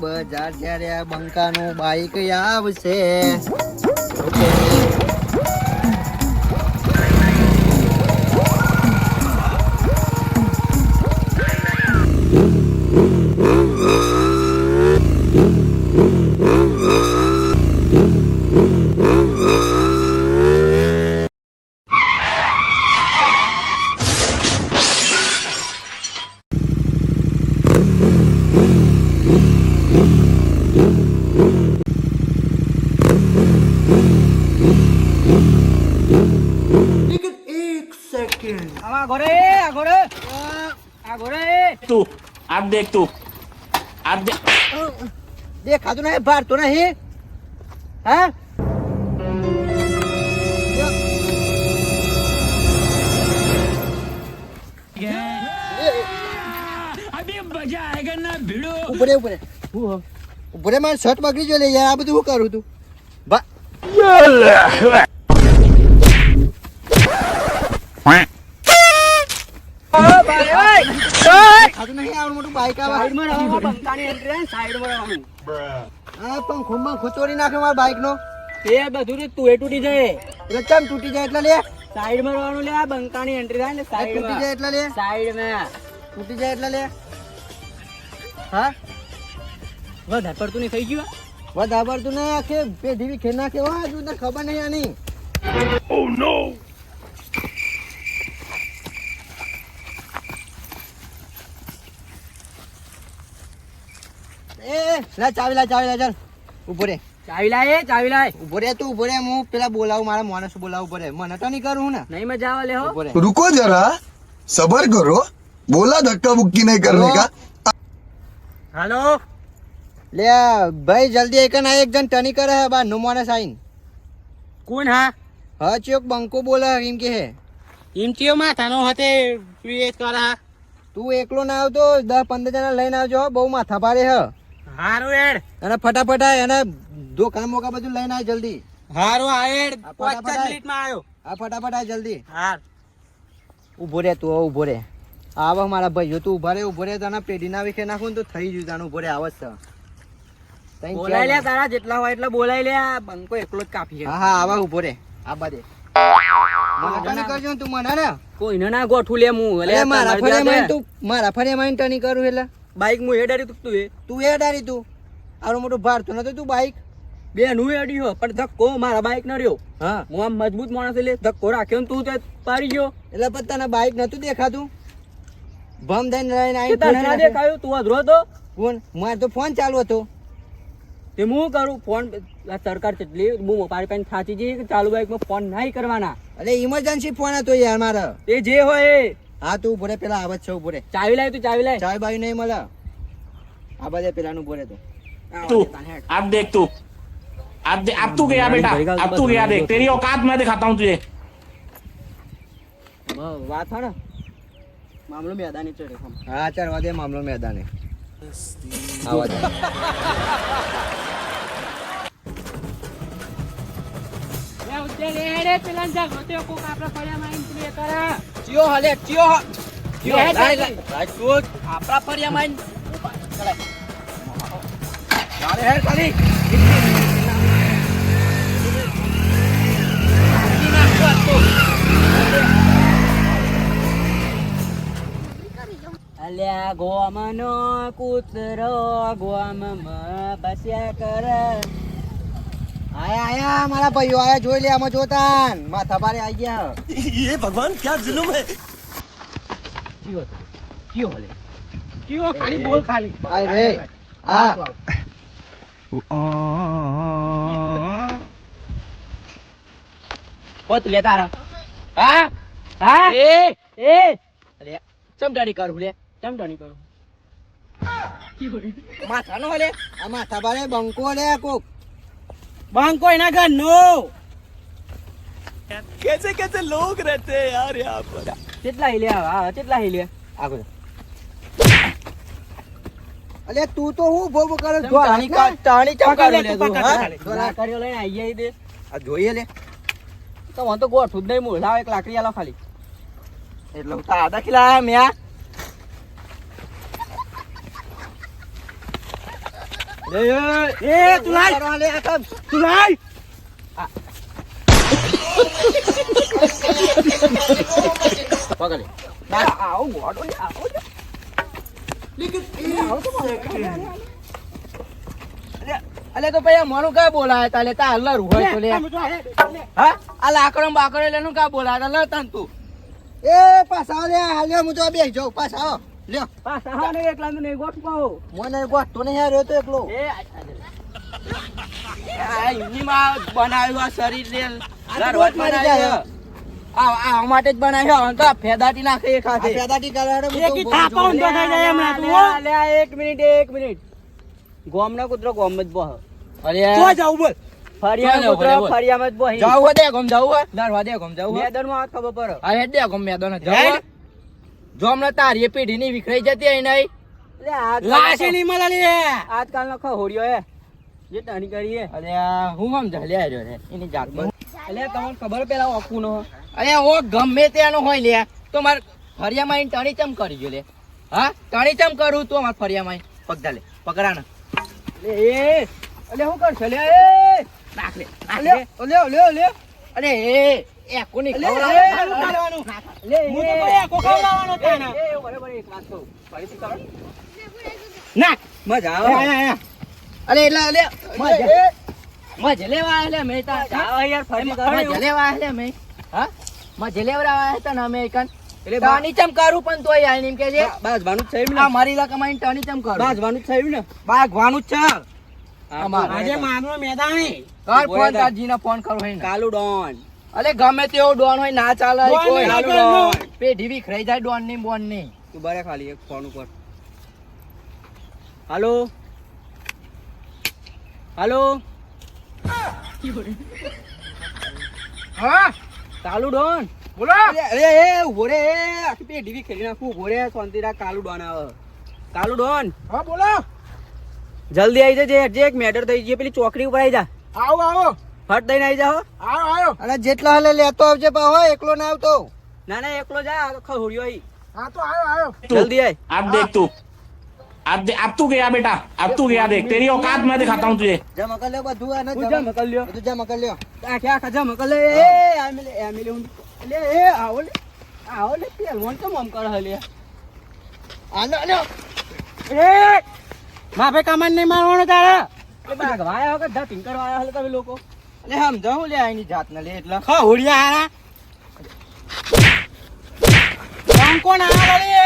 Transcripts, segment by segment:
બજાર ત્યારે આ બંકાનું બાઈક આવશે. तू आप देख દેખાતું નહીં, ભારતો નહીં. હા अभी मजा आएगा ना भिड़ो. ઉપરે મારે શર્ટ બગડી ગયો લે યાર. આ બધું શું કરું તું? ખાતું નહીં આવડું મોટું બાઈક આવે. પંખો ચોરી નાખ્યો મારા બાઈક નો. એ બધું તું એ તૂટી જાય એટલે ચમ તૂટી જાય એટલે લે. સાઈડ માં રહેવાનું લે. આ બંકાની એન્ટ્રી થાય ને સાઈડ તૂટી જાય એટલે લે. સાઈડ માં તૂટી જાય એટલે લે. હા વધારે પડતું નહીં થઈ ગયું. વધારે પડતું નહીં. આખે પેઢી ખેર નાખે. હજુ તને ખબર નહીં આની. Oh no. ચાવી લા ચાલ ઉભો રે. ચાવી લાય ઉભો રે તું ઉભો રે. હું પેલા બોલાવું, મારા માણસ બોલાવું પડે. મને તો નહીં કરું ને. નહીં મજા આવે લે હો. ઉભો રે. रुको जरा सबर करो बोला धक्का मुक्की नहीं करने का. હાલો લે ભાઈ જલ્દી એક ના એક જણ ટની કરે હે બા નો માણસ આઈન. કોણ? હા ચોક બંકો બોલે એમ કે હે. ઈમટીઓ માથાનો હતે પ્રિયેશ કરા. તું એકલો ના આવતો 10-15 જણા લઈને આવજો. બહુ માથા ભારે હ. હારું એડ. અને ફટાફટ એને દુકાન મોકા બધું લઈને આય જલ્દી. હારું આ એડ. આ ફટાફટ 5 મિનિટમાં આવ્યો. આ ફટાફટ આય જલ્દી. હાર ઉભો રે તું ઉભો રે. આવા મારા ભાઈઓ તું ઉભો રે તને પેઢી ના વિખે નાખું ને તો થઈ ગયું તાનું. ઉભો રે આવત છે. બોલાય લે તારા જેટલા હોય એટલા બોલાય લે. આ બંકો એકલો જ કાફી છે. હા આવા ઉભો રે. આ બાદે મને ટની કરજો ને તું મને ને. કોઈને ના ગોઠું લે હું. અલે મારા ફરે માઈન ટની કરું એટલે બાઈક હું હેડારી તું એ ડારી તું. આરો મોટો ભાર તો નતો તું બાઈક. બે નું હેડ્યો પણ ધક્કો મારા બાઈક ન રહ્યો. હા હું આમ મજબૂત માણસ એટલે ધક્કો રાખ્યો ને તું તે પાડી ગયો. એટલે પણ તને બાઈક નતું દેખાતું. ભમ દઈને લઈને આઈ. તને ના દેખાયું? તું અધરો હતો. ફોન માર તો ફોન ચાલુ હતો. તે હું કરું ફોન? સરકાર કેટલી બૂમ પાડી પાડી થાચી જઈ કે ચાલુ બાઈકમાં ફોન નહીં કરવાના. અરે ઇમરજન્સી ફોન હતો યાર મારે. તે જે હોય એ. હા તું ઉભો રે. પેલા આવત છે ઉભો રે. ચાવી લાય તું ચાવી લાય. ચાવી બાવી નહીં મળે. આ બધે પેલાનું ઉભો રે તું. तू अब देख अब तू गया बेटा. अब तू गया देख. तेरी औकात मैं दिखाता हूँ तुझे. વાત હા ને મામલો મેદાની ચડે. હા ચડવા દે મામલો મેદાને. આવા દે. ચિયો હાલે ચિયો આપણા ફરિયામાં હેડ ખાલી અલ્યા ગોમનો કૂતરો ગોમમાં બસ્યા કરે. આયા મારા ભાઈઓ આયા. જોઈ લે આમાં જોતાન માથા ભારે આઈ ગયા. ये भगवान क्या जुल्म है. કયો હાલે કયો ખાલી બોલ ખાલી. આય રે. હા પોત લે તારા. હા હા એ અરે ચમટાણી કરું લે ચમટાણી કરું. માથાનો હલે. આ માથા ભારે બંકો લે કોક. બંકો એના ઘર નો. कैसे कैसे लोग रहते हैं यार यहाँ पर. કેટલા હિલે હા કેટલા હિલે આગળ. અલે તું તો હું ભોભો કરે. ટાણી ચમકાડો લે તું. હા ઢોલા. લાકડીઓ લઈને આઈ જાય દે. આ જોઈએ લે. તો મને તો ગોઠું જ નહીં. હું લાવ એક લાકડી આલો ખાલી. એટલે હું તાદા ખીલાયા મેં. એ તું લાય કરવા લે આ તો. તું લાય પકડ. આવો મોડો ને આવો અલે તો ભાઈ મોનું કા બોલાય તાલે તા હલ્લર હોય તો લે. હા આ લાકડો બાકડો લેનું કા બોલાય તા લે તન તું. એ પાછા લે હાલે હું તો બેસી જાઉં પાછા આવો લ્યો. પાછા હા ને એકલા ને ગોઠ પાઓ મને ગોઠતો નહીં હાર્યો તો એકલો. એ આ યુનિમાં બનાવ્યું આ શરીર લે લડવટ બનાવ્યું. આ માટે જ બનાવ્યો હવે તો ફેદાટી નાખે એ ખાતે. ફેદાટી કરાડે એકી થાપા ઊંધો થઈ જાય હમણાં તું હો. લે એક મિનિટ ગોમનો કૂતરો ગોમ જ બોહ અરે તો જાવ બોલ ફરિયાનો જાવ, કૂતરો બોલ. ફરિયામાં જ બોહી જાવ દે ગમ જાવ લડવા દે ગમ જાવ મેદાનમાં હાથ ખબર પડે આ હેડ દે ગમ મેદાન જાવ. જો હમણાં તારી પેઢી ની વિખરાઈ જતી અહીં નહીં. લે આજ લાશે નહીં મળે લે. આજકાલનો ખહોડિયો હે જે ટાણી કરી હે અરે આ હું આમ ઝાલ્યા રહ્યો રે એની જાત પર. એટલે તમને ખબર પેલા ઓકુનો અરે ઓ ગમે તેનો હોય લે તો માર ફરિયામાં આઈને ટણી ચમ કરી ગયો લે. હા ટણી ચમ કરું તો માર ફરિયામાં આઈને પગદા લે પકડા ને. લે એ એટલે હું કરશે લે એ નાખ લે લે લે અરે એ કોની લે ખવડાવવાનું? લે હું તો કોઈ એકો ખવડાવવાનો તાને. એ બરાબર એક વાત કહું ફરીથી કરો નાખ. મજા અરે આવે મજે લેવા આયા મેં તા જાવ યાર ફરી કરો મજે લેવા આયા મેં. હા મજે લેવડાવા આયા તા ને અમે એકન એટલે ટણી ચમ કરું પણ તોય આઈને એમ કે છે બાજવાનું જ થયું આ મારી લકમાઈને ટણી ચમ કરું. બાજવાનું જ થયું ને બાગવાનું જ છે. અમારે આજે માનો મેદાન કર ફોન તારજીને ફોન કરો હોય ને. કાલુ ડોન અલે ગમે તેવો ડોન હોય ના ચાલે ડોન કોઈ નહીં, હાલું ડોન. ડોન. પેઢી વિખરાઈ જાય ડોન ની બોન ની. તું બરે ખાલી એક ફોન ઉપર હાલો હાલો હા કાલુ ડોન બોલો. અરે એ ઉભો રે એ આખી પેઢી બી ખેડી નાખું ઉભો રે શાંતિ રાખ કાલુ ડોન આવે કાલુ ડોન હા બોલો. જલ્દી આવી જજે જે એક મેટર થઈ ગઈ પેલી ચોકડી ઉપર આવી જા આવો આવો ફટ દઈને આવી જા હો આવો. અરે જેટલા હાલે લેતો આવજે પા હોય એકલો ના આવતો. ના ના એકલો જા આ તો ખહોડિયો અહીં હા તો આવ્યો. જલ્દી આય अब देख तू अब तू गया बेटा अब तू गया देख तेरी औकात मैं दिखाता हूँ तुझे જમા કર લે બધું આને તું જા મકલ લ્યો બધું જમા કર લ્યો. આખે આખા જા મકલ લે એ આમેલે હું લે એ આવો લે પેલવન કેમ આમ કરે લે આનો આનો એ માફે કમાન નહીં મારવાનો તારા એ ભાગવાયા વગર ધા ટિંકર વાયા હલે તમે લોકો એટલે સમજાવું લે આની જાતને લે એટલે ખહોડિયા હારા કોણ આ લે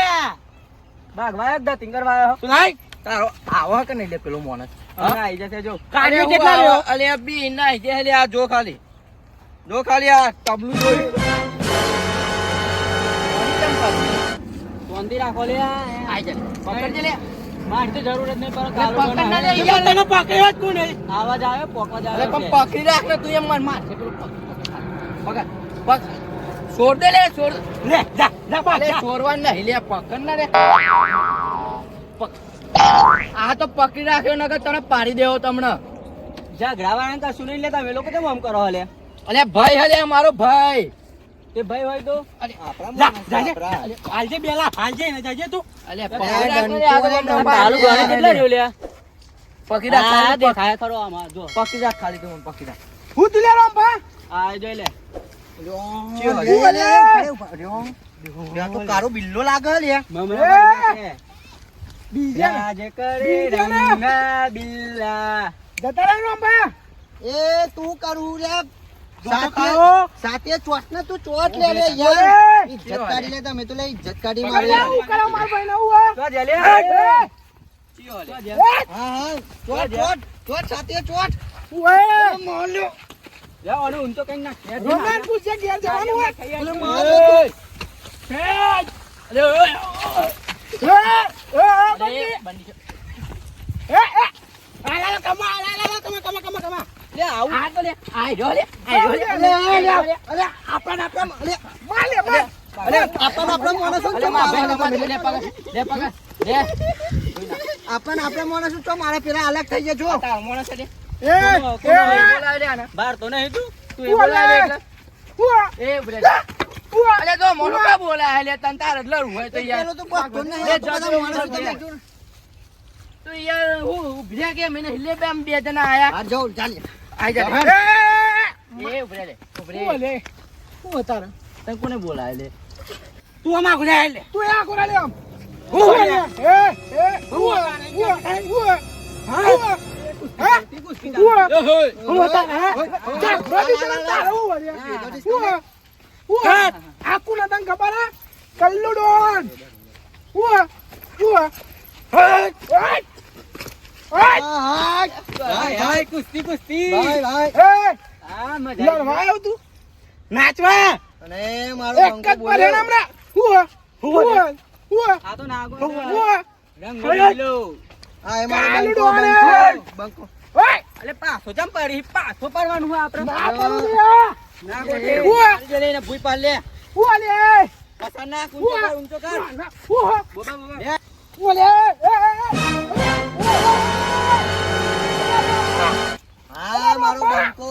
ભાગવાયા ધા ટિંકર વાયા તું લાય તારો આવો કે નહીં લે પેલો માણસ. હા આવી જશે જો અરે કાઢ્યો હું કેટલા આવો. રહ્યો અલે બી નાઈ દે લે આ જો ખાલી આ તબલું જોઈ. શાંતિ રાખો લે આઈ જા પકડજે લે. માર તો જરૂર જ નહીં પર પકડ ના લે યાર તને પકડ્યો જ કોને. આવાજ આવે પોકવા જ અરે આવે પણ પકડી રાખ ને તું એમ માર પેલું પકડ પકડ છોડ દે લે છોડ લે જા જા અલે છોડવા નહીં લે પકડ ના રે આ તો પકડી રાખ્યો નકર તને પાડી દેવો તમને. ઝઘડા વાળા કશું નહીં લેતા અમે લોકો કેમ આમ કરો હલે અલે ભાઈ હલે મારો ભાઈ. તે ભાઈ હોય તો અરે આપણા હાલજે બેલા હાલજે ને જાજે તું અલે પકડી રાખ ને આ તો તમને તાલું ગણે કેટલા રહ્યો લે પકડી રાખ આ ખાલી દેખાય ખરો આમાં જો પકડી રાખ ખાલી તું પકડી રાખ. હું તું લે રામભા આ જોઈ લે તો કારો બિલ્લો લાગે લે. મમરા બીજા જે કરે રંગા બિલ્લા એ તું કરું લે ખાઓ. સાથે ચોટ ને તું ચોટ લે લે યાર. ઇજ્જત કાઢી લે તમે તો લે ઇજ્જત કાઢી મારે. તો જે લે ચિયો લે હા ચોટ ચોટ ચોટ સાથે ચોટ. મોલ્યો લે ઓને ઊંચો કઈ નાખ રોમાન પૂછે ઘેર જવાનું હોય. અલે માર. લે આવું આ તો લે આઈ જો લે આઈ જો લે અલે આપણ અલે માર લે માર અલે આપણ માણસ તો મારે લે પકડ લે આપણ માણસ તો મારે પેલા અલગ થઈ જાય જો તાર માણસ લે બોલાવ લે આને બાર તો નહીં તું તું એ બોલાવ લે એટલે એ બોલાવ અલે તો મોનો કા બોલાય લે તન તાર લડવું હોય તો યાર પેલો તો બોલતો નહીં, લે તો બધા જજો માણસો માણસ તમે તું યાર હું ઉભર્યા કે મને લે બે આમ બે જણા આયા હા જો ચાલ આઈ જા એ ઉભરે લે લે હું તારે તને કોને બોલાય લે તું આમાં ઘુરાય લે તું આ ઘુરા લે આમ કુસ્તી કુસ્તી હા મજા નાચવા અને મારો બંકો બોલ્યો. આ તો નાગો રંગ આ એ મારો કાલુડો બંકો, આને. બંકો. અલે પાછો જમ પડી પાછો પડવાનું હોય આપણે નાગો છે લઈને ભૂઈ પાડ લે પાછા નાક ઊંચો કર બોબા બોબા હા મારો બંકો.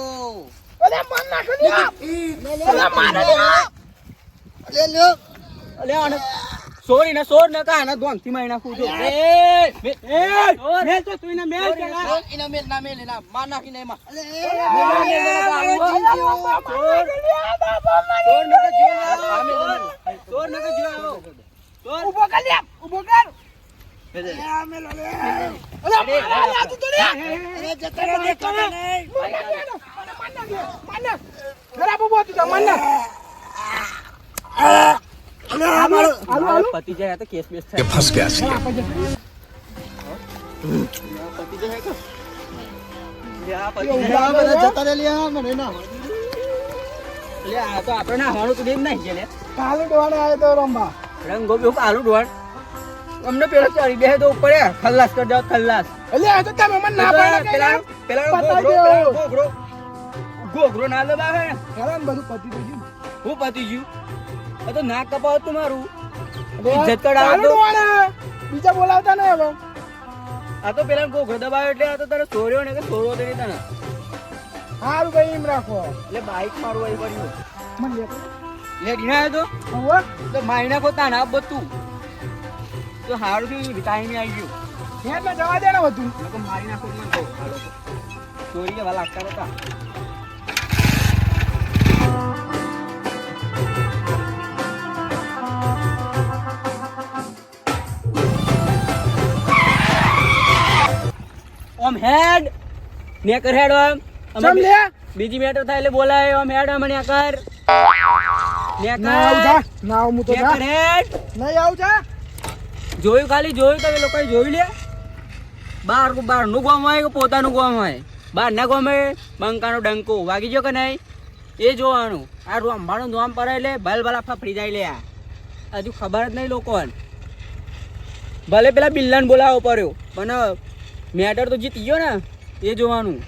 લે લ્યો. અલે આને સોરી ને સોર ને કા ના દોન થી મારી નાખું જો મેલ તો તું ને મેલ કે ઇના મેલ ના મેલ ના માર નાખી ને એમાં સોર ને કે જીવ સોર ને કે જીવ સોર ઉભો કર લે ઉભો કર પતિ જાય તો કેસ બેસ ये फंस गया सी. પતિ જાય કે લ્યા પતિ આ બધા જતા રે લ્યા, મને ના લ્યા તો આપણે ના હવાનું તો દેમ નહીં છે લે કાલુ ડોહાને આવ્યો તો રંબા રંગો બે આલુ ડોળ અમને પેલો ચડી બે તો ઉપર ખલ્લાસ કરી દો ખલ્લાસ એટલે આ તો તમે મને ના પાડ્યા પેલા પેલા પતાઈ દો. ગોગરો ના લે બાહે હેરાન બધું પતી ગયું હું પતી ગયું આ તો નાક કપાવ તમારું અરે, ઇજ્જત કઢાવો કાલુ તો. ડોહાને બીજા બોલાવતા નહીં હવે આ તો પેલા ગોગરો દબાવ્યો એટલે આ તો તારે સોર્યો ને કે સોરવો તો નહીં તને સારું ભાઈ એમ રાખો એટલે બાઈક મારવું એ પડ્યું મને લે લે ઢીના તો હવે તો મારી નાખો તાના બધું તો હારું થી ટાઈમ આવી ગયું હેડ ને જવા દે ને બધું મેં કહું મારી નાખો મને કહો ચોરી એવા લાગતા હતા ઓમ હેડ ને કર હેડ ઓમ ચમ લે બીજી મેટર થાય એટલે બોલાય ઓમ હેડ મને કર ને ના આવું જા કર ના આવું હું તો ને જા કર હેડ નહીં આવું જા જોયું ખાલી જોયું તમે લોકોએ જોઈ લે બાર નું ગામ હોય કે પોતાનું ગામ હોય બાર ના ગામે બંકાનો ડંકો વાગી ગયો કે નહીં એ જોવાનું આ રંભાનું નામ પડાય એટલે ભલ ભલા ફફડી જાય લે આ હજુ ખબર જ નહીં લોકોને ભલે પેલા બિલ્લાને બોલાવો પડ્યો પણ મેટર તો જીતી ગયો ને એ જોવાનું